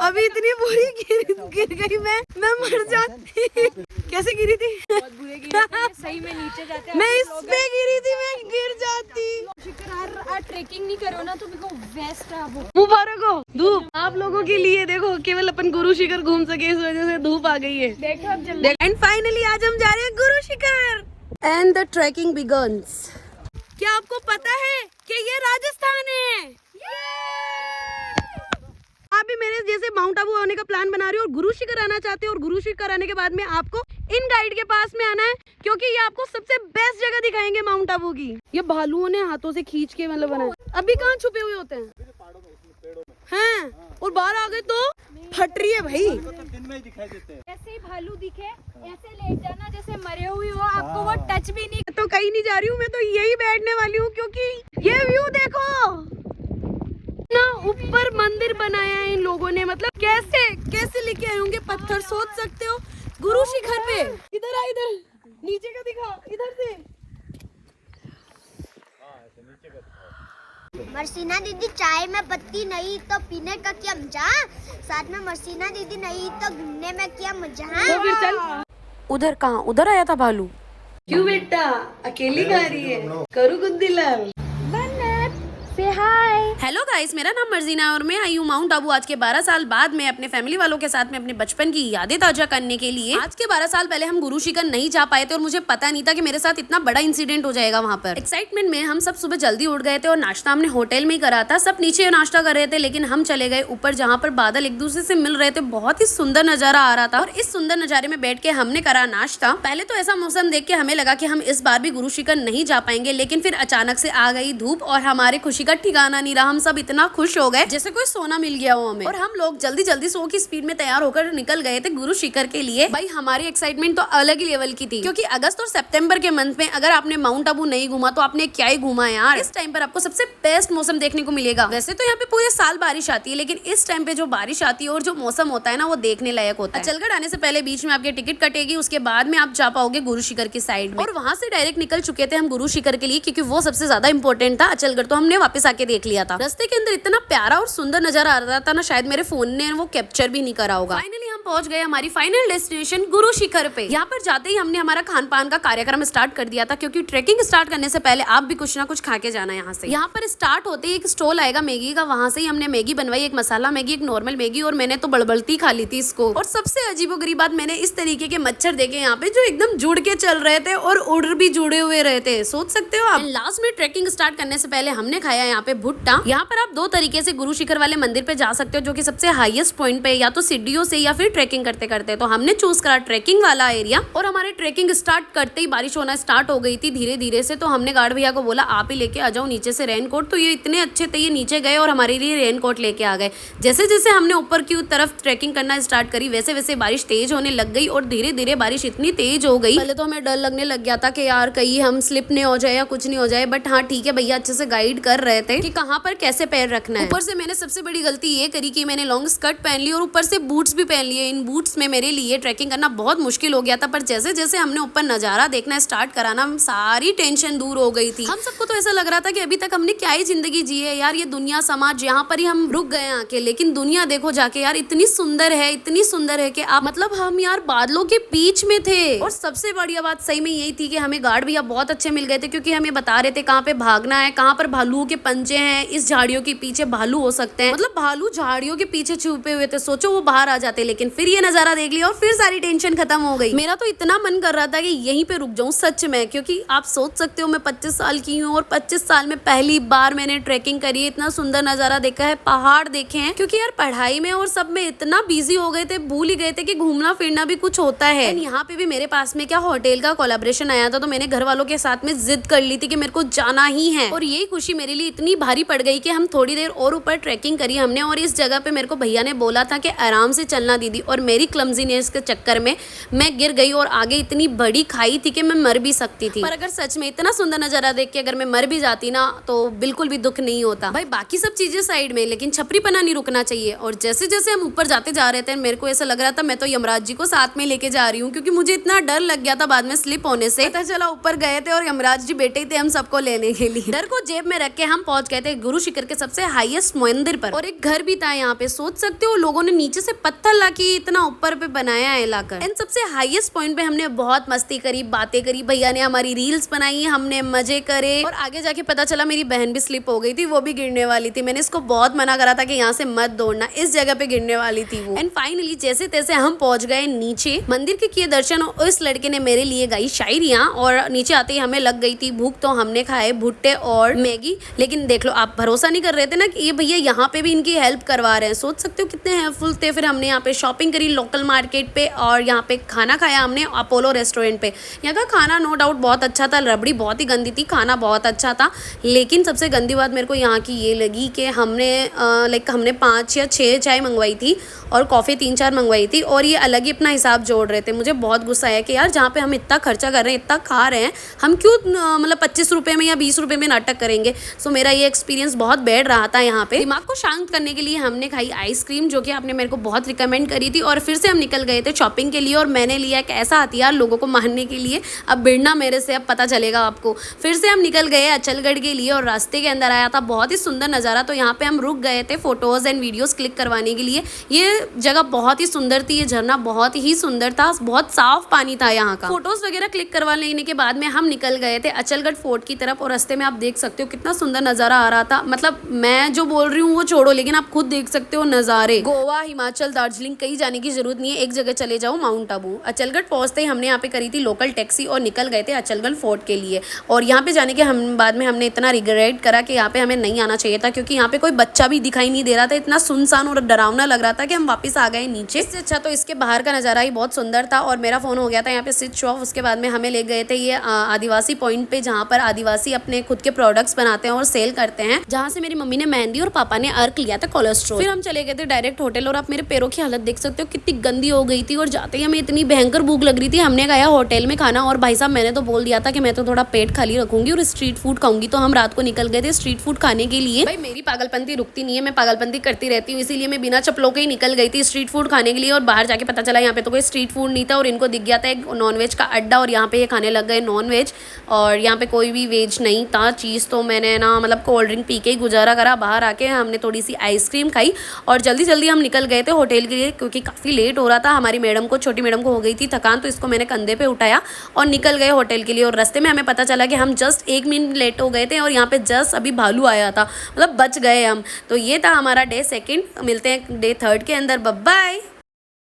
अभी इतनी बुरी गिर गई मैं मर जाती। कैसे गिरी थी? बहुत बुरे गिरे, सही में नीचे जाते हैं। मैं इस पे गिरी थी, मैं गिर जाती। ट्रेकिंग नहीं करो ना तो मेरे को वेस्ट है वो। मुबारक हो धूप आप लोगों के लिए। देखो केवल अपन गुरु शिखर घूम सके इस वजह से धूप आ गई है। देखो अब जल्दी। एंड फाइनली आज हम जा रहे हैं Guru Shikhar and the trekking begins. क्या आपको पता है कि ये राजस्थान है? आप भी मेरे जैसे माउंट आबू आने का प्लान बना रहे हो और गुरु शिखर आना चाहते हो, और गुरु शिखर आने के बाद में आपको इन गाइड के पास में आना है, क्योंकि ये आपको सबसे बेस्ट जगह दिखाएंगे माउंट आबू की। ये भालुओं ने हाथों से खींच के मतलब बनाया। अभी कहाँ छुपे हुए होते हैं? हैं और बाहर आ गए तो फट रही है भाई। दिन में ही दिखाई देते हैं। ऐसे ही भालू दिखे ऐसे लेट जाना जैसे मरे हुए हो, आपको वो टच भी नहीं। तो कहीं नहीं जा रही हूँ मैं, तो यही बैठने वाली हूँ, क्योंकि ये व्यू देखो ना, ऊपर मंदिर बनाया है इन लोगों ने। मतलब कैसे लेके आए होंगे पत्थर, सोच सकते हो। गुरु शिखर पे इधर आ, इधर नीचे का दिखा, इधर से। मरसीना दीदी चाय में पत्ती नहीं तो पीने का क्या मजा, साथ में मरसीना दीदी नहीं तो घूमने में क्या मजा। तो फिर चल। उधर कहाँ? उधर आया था भालू। क्यों बेटा अकेली खा रही है? करू गुद्दीलाल। से हाय। हेलो गाइस, मेरा नाम मर्जीना और मैं आई हूँ माउंट आबू आज के 12 साल बाद में अपने फैमिली वालों के साथ में अपने बचपन की यादें ताजा करने के लिए। आज के 12 साल पहले हम गुरु शिखर नहीं जा पाए थे और मुझे पता नहीं था कि मेरे साथ इतना बड़ा इंसिडेंट हो जाएगा वहाँ पर। एक्साइटमेंट में हम सब सुबह जल्दी उठ गए थे और नाश्ता हमने होटल में ही करा था। सब नीचे नाश्ता कर रहे थे, लेकिन हम चले गए ऊपर जहाँ पर बादल एक दूसरे से मिल रहे थे। बहुत ही सुंदर नजारा आ रहा था और इस सुंदर नजारे में बैठ के हमने करा नाश्ता। पहले तो ऐसा मौसम देख के हमें लगा कि हम इस बार भी गुरु शिखर नहीं जा पाएंगे, लेकिन फिर अचानक से आ गई धूप और हमारे खुशी का ठिकाना नहीं रहा। हम सब इतना खुश हो गए जैसे कोई सोना मिल गया हो हमें, और हम लोग जल्दी जल्दी 100 की स्पीड में तैयार होकर निकल गए थे गुरु शिखर के लिए। भाई हमारी एक्साइटमेंट तो अलग ही लेवल की थी, क्योंकि अगस्त और सितंबर के मंथ में अगर आपने माउंट आबू नहीं घूमा तो आपने क्या ही घूमा यार। इस टाइम पर आपको सबसे बेस्ट मौसम देखने को मिलेगा। वैसे तो यहाँ पे पूरे साल बारिश आती है, लेकिन इस टाइम पे जो बारिश आती है और जो मौसम होता है ना, वो देखने लायक होता है। अचलगढ़ आने से पहले बीच में आपकी टिकट कटेगी, उसके बाद में आप जा पाओगे गुरु शिखर की साइड में। और वहाँ से डायरेक्ट निकल चुके थे हम गुरु शिखर के लिए, क्योंकि वो सबसे ज्यादा इंपॉर्टेंट था। अचलगढ़ तो हमने वापस आके देख लिया था। रास्ते के अंदर इतना प्यारा और सुंदर नजारा आ रहा था ना, शायद मेरे फोन ने वो कैप्चर भी नहीं करा होगा। फाइनली हम पहुंच गए हमारी फाइनल डेस्टिनेशन गुरु शिखर पे। यहाँ पर जाते ही हमने हमारा खान पान का कार्यक्रम स्टार्ट कर दिया था, क्योंकि ट्रेकिंग स्टार्ट करने से पहले आप भी कुछ ना कुछ खा के जाना। यहाँ से यहाँ पर स्टार्ट होते ही एक स्टॉल आएगा मैगी का, वहाँ से ही हमने मैगी बनवाई, एक मसाला मैगी, एक नॉर्मल मैगी, और मैंने तो बड़बड़ती खा ली थी इसको। और सबसे अजीबोगरीब बात, मैंने इस तरीके के मच्छर देखे यहाँ पे जो एकदम जुड़ के चल रहे थे और उड़ भी जुड़े हुए रहते, सोच सकते हो आप। लास्ट में ट्रेकिंग स्टार्ट करने से पहले हमने खाया यहाँ पे भुट्टा। यहाँ पर आप दो तरीके से गुरु शिखर वाले मंदिर पे जा सकते हो, जो कि सबसे हाईएस्ट पॉइंट पे, या तो सीढ़ियों से या फिर ट्रेकिंग करते करते। तो हमने चूज करा ट्रेकिंग वाला एरिया, और हमारे ट्रेकिंग स्टार्ट करते ही बारिश होना स्टार्ट हो गई थी धीरे धीरे से। तो हमने गार्ड भैया को बोला आप ही लेके आ जाओ नीचे से रेनकोट। तो ये इतने अच्छे थे, ये नीचे गए और हमारे लिए रेनकोट लेके आ गए। जैसे जैसे हमने ऊपर की तरफ ट्रेकिंग करना स्टार्ट करी, वैसे वैसे बारिश तेज होने लग गई, और धीरे धीरे बारिश इतनी तेज हो गई, पहले तो हमें डर लगने लग गया था कि यार कहीं हम स्लिप नहीं हो जाए या कुछ नहीं हो जाए। बट हाँ ठीक है, भैया अच्छे से गाइड कर रहे थे कि कहाँ पर कैसे पैर रखना है। ऊपर से मैंने सबसे बड़ी गलती ये करी कि मैंने लॉन्ग स्कर्ट पहन ली और ऊपर से बूट्स भी पहन लिए। इन बूट्स में मेरे लिए ट्रैकिंग करना बहुत मुश्किल हो गया था। पर जैसे जैसे हमने ऊपर नजारा देखना स्टार्ट करा ना, सारी टेंशन दूर हो गई थी। हम सबको तो ऐसा लग रहा था कि अभी तक हमने क्या ही जिंदगी जी है यार, ये दुनिया समाज यहाँ पर ही हम रुक गए आके। लेकिन दुनिया देखो जाके यार, इतनी सुंदर है, इतनी सुंदर है कि आप मतलब हम यार बादलों के बीच में थे। और सबसे बढ़िया बात सही में यही थी कि हमें गार्ड भैया बहुत अच्छे मिल गए थे, क्योंकि हमें बता रहे थे कहाँ पे भागना है, कहाँ पर भालुओं के पंजे हैं, इस झाड़ियों के पीछे भालू हो सकते हैं। मतलब भालू झाड़ियों के पीछे छुपे हुए थे, सोचो वो बाहर आ जाते। लेकिन फिर ये नजारा देख लिया और फिर सारी टेंशन खत्म हो गई। मेरा तो इतना मन कर रहा था कि यहीं पे रुक जाऊं सच में, क्योंकि आप सोच सकते हो मैं 25 साल की हूँ और 25 साल में पहली बार मैंने ट्रैकिंग करी है, इतना सुंदर नजारा देखा है, पहाड़ देखे हैं। क्योंकि यार पढ़ाई में और सब में इतना बिजी हो गए थे, भूल ही गए थे कि घूमना फिरना भी कुछ होता है। यहाँ पे भी मेरे पास में क्या होटल का कोलैबोरेशन आया था, तो मैंने घर वालों के साथ में जिद कर ली थी कि मेरे को जाना ही है। और यही खुशी मेरे लिए इतनी भारी पड़ गई कि हम थोड़ी देर और ऊपर ट्रैकिंग करी हमने। और इस जगह पे मेरे को भैया ने बोला था कि आराम से चलना दीदी, और मेरी क्लमजीनेस के चक्कर में मैं गिर गई और आगे इतनी बड़ी खाई थी कि मैं मर भी सकती थी। पर अगर सच में इतना सुंदर नजारा देख के अगर मैं मर भी जाती ना तो बिल्कुल भी दुख नहीं होता। भाई बाकी सब चीजें साइड में, लेकिन छपरीपना नहीं रुकना चाहिए। और जैसे जैसे हम ऊपर जाते जा रहे थे मेरे को ऐसा लग रहा था मैं तो यमराज जी को साथ में लेके जा रही हूँ, क्योंकि मुझे इतना डर लग गया था बाद में स्लिप होने से। पता चला ऊपर गए थे और यमराज जी बैठे थे हम सबको लेने के लिए। डर को जेब में रख के हम पहुंच गए थे गुरु शिखर के सबसे हाईएस्ट मंदिर पर, और एक घर भी था यहाँ पे। सोच सकते हो लोगों ने नीचे से पत्थर ला के इतना ऊपर पे बनाया है लाकर। इन सबसे हाईएस्ट पॉइंट पे हमने बहुत मस्ती करी, बातें करी, भैया ने हमारी रील्स बनाई, हमने मजे करे। और आगे जाके पता चला मेरी बहन भी स्लिप हो गई थी, वो भी गिरने वाली थी। मैंने इसको बहुत मना करा था कि यहाँ से मत दौड़ना, इस जगह पे गिरने वाली थी वो। एंड फाइनली जैसे तैसे हम पहुंच गए नीचे, मंदिर के किए दर्शन और इस लड़के ने मेरे लिए गाई शायरियां। और नीचे आते ही हमें लग गई थी भूख, तो हमने खाए भुट्टे और मैगी। लेकिन देख लो, आप भरोसा नहीं कर रहे थे ना कि ये भैया यहाँ पे भी इनकी हेल्प करवा रहे हैं। सोच सकते हो कितने हेल्पफुल थे। फिर हमने यहाँ पे शॉपिंग करी लोकल मार्केट पे, और यहाँ पे खाना खाया हमने अपोलो रेस्टोरेंट पे। यहाँ का खाना नो डाउट बहुत अच्छा था, रबड़ी बहुत ही गंदी थी, खाना बहुत अच्छा था। लेकिन सबसे गंदी बात मेरे को यहाँ की ये लगी कि हमने हमने 5 या 6 चाय मंगवाई थी और कॉफ़ी 3-4 मंगवाई थी, और ये अलग ही अपना हिसाब जोड़ रहे थे। मुझे बहुत गुस्सा आया कि यार जहाँ पे हम इतना खर्चा कर रहे हैं, इतना खा रहे हैं, हम क्यों 25 रुपये में या 20 रुपये में नाटक करेंगे। सो मेरा ये एक्सपीरियंस बहुत बैड रहा था यहाँ पे। दिमाग को शांत करने के लिए हमने खाई आइसक्रीम, जो कि आपने मेरे को बहुत रिकमेंड करी थी। और फिर से हम निकल गए थे शॉपिंग के लिए, और मैंने लिया एक ऐसा हथियार लोगों को मारने के लिए। अब भिड़ना मेरे से, अब पता चलेगा आपको। फिर से हम निकल गए अचलगढ़ के लिए, और रास्ते के अंदर आया था बहुत ही सुंदर नज़ारा। तो यहाँ पे हम रुक गए थे फोटोज़ एंड वीडियोज़ क्लिक करवाने के लिए। ये जगह बहुत ही सुंदर थी, ये झरना बहुत ही सुंदर था, बहुत साफ पानी था यहाँ का। फोटोज वगैरह क्लिक करवा लेने के बाद में हम निकल गए थे अचलगढ़ फोर्ट की तरफ। और रास्ते में आप देख सकते हो कितना सुंदर नजारा आ रहा था। मतलब मैं जो बोल रही हूँ वो छोड़ो, लेकिन आप खुद देख सकते हो नजारे। गोवा, हिमाचल, दार्जिलिंग कहीं जाने की जरूरत नहीं है, एक जगह चले जाओ, माउंट आबू। अचलगढ़ पहुंचते ही हमने यहाँ पे करी थी लोकल टैक्सी और निकल गए थे अचलगढ़ फोर्ट के लिए। और यहाँ पे जाने के बाद में हमने इतना रिग्रेट करा कि यहाँ पे हमें नहीं आना चाहिए था, क्योंकि यहाँ पे कोई बच्चा भी दिखाई नहीं दे रहा था। इतना सुनसान और डरावना लग रहा था कि हम वापस आ गए नीचे। इससे अच्छा तो इसके बाहर का नज़ारा ही बहुत सुंदर था। और मेरा फ़ोन हो गया था यहाँ पे स्विच ऑफ। उसके बाद में हमें ले गए थे ये आदिवासी पॉइंट पे, जहाँ पर आदिवासी अपने खुद के प्रोडक्ट्स बनाते हैं और सेल करते हैं, जहाँ से मेरी मम्मी ने मेहंदी और पापा ने अर्क लिया था कोलेस्ट्रॉल। फिर हम चले गए थे डायरेक्ट होटल, और आप मेरे पैरों की हालत देख सकते हो कितनी गंदी हो गई थी। और जाते ही हमें इतनी भयंकर भूख लग रही थी, हमने खाया होटल में खाना। और भाई साहब मैंने तो बोल दिया था कि मैं तो थोड़ा पेट खाली रखूंगी और स्ट्रीट फूड खाऊंगी, तो हम रात को निकल गए थे स्ट्रीट फूड खाने के लिए। भाई मेरी पागलपंती रुकती नहीं है, मैं पागलपंती करती रहती हूँ, इसीलिए मैं बिना चप्पलों के ही निकल गई थी स्ट्रीट फूड खाने के लिए। और बाहर जाके पता चला यहाँ पे तो कोई स्ट्रीट फूड नहीं था, और इनको दिख गया था एक नॉनवेज का अड्डा, और यहाँ पे ये खाने लग गए नॉनवेज। और यहाँ पे कोई भी वेज नहीं था चीज़। तो मैंने ना कोल्ड ड्रिंक पी के ही गुजारा करा। बाहर आके हमने थोड़ी सी आइसक्रीम खाई, और जल्दी जल्दी हम निकल गए थे होटल के लिए, क्योंकि काफ़ी लेट हो रहा था। हमारी मैडम को, छोटी मैडम को हो गई थी थकान, तो इसको मैंने कंधे पे उठाया और निकल गए होटल के लिए। और रास्ते में हमें पता चला कि हम जस्ट 1 मिनट लेट हो गए थे, और यहाँ पे जस्ट अभी भालू आया था, मतलब बच गए हम। तो ये था हमारा डे 2। मिलते हैं डे 3 के अंदर। Bye bye.